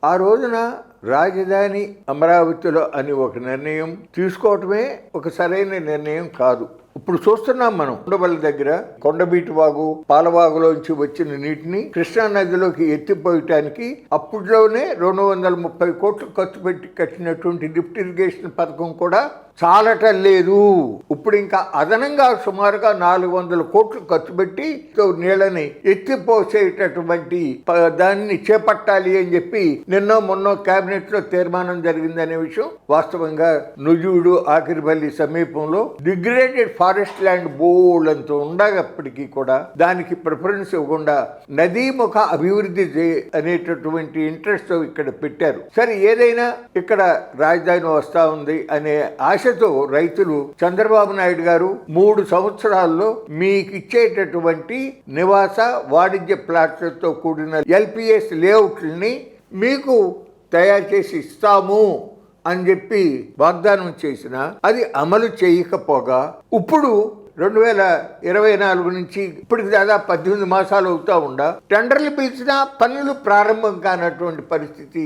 ఆ రోజున రాజధాని అమరావతిలో అని ఒక నిర్ణయం తీసుకోవటమే ఒక సరైన నిర్ణయం కాదు. ఇప్పుడు చూస్తున్నాం మనం ఉండవల్లి దగ్గర కొండబీటి వాగు పాలవాగులోంచి వచ్చిన నీటిని కృష్ణా నదిలోకి ఎత్తిపోయటానికి అప్పట్లోనే 230 కోట్లు ఖర్చు పెట్టి కట్టినటువంటి లిఫ్ట్ ఇరిగేషన్ పథకం కూడా చాలటం లేదు. ఇప్పుడు ఇంకా అదనంగా సుమారుగా 400 కోట్లు ఖర్చు పెట్టి నీళ్ళని ఎత్తిపోసేటటువంటి దాన్ని చేపట్టాలి అని చెప్పి నిన్నో మొన్నో కేబినెట్ లో తీర్మానం జరిగిందనే విషయం వాస్తవంగా నుజూడు ఆఖరిపల్లి సమీపంలో డిగ్రేడెడ్ ఫారెస్ట్ ల్యాండ్ బోల్డ్ అంత ఉండగప్పటికీ కూడా దానికి ప్రిఫరెన్స్ ఇవ్వకుండా నదీముఖ అభివృద్ధి అనేటటువంటి ఇంట్రెస్ట్ ఇక్కడ పెట్టారు. సరే, ఏదైనా ఇక్కడ రాజధాని వస్తా ఉంది అనే ఆశతో రైతులు చంద్రబాబు నాయుడు గారు 3 సంవత్సరాల్లో మీకు ఇచ్చేటటువంటి నివాస వాణిజ్య ప్లాట్లతో కూడిన ఎల్పిఎస్ లేఅవుట్లని మీకు తయారు చేసి ఇస్తాము అని చెప్పి వాగ్దానం చేసిన అది అమలు చేయకపోగా ఇప్పుడు 2024 నుంచి ఇప్పటికి దాదాపు 18 మాసాలు అవుతా ఉండా టెండర్లు పిలిచినా పనులు ప్రారంభం కానటువంటి పరిస్థితి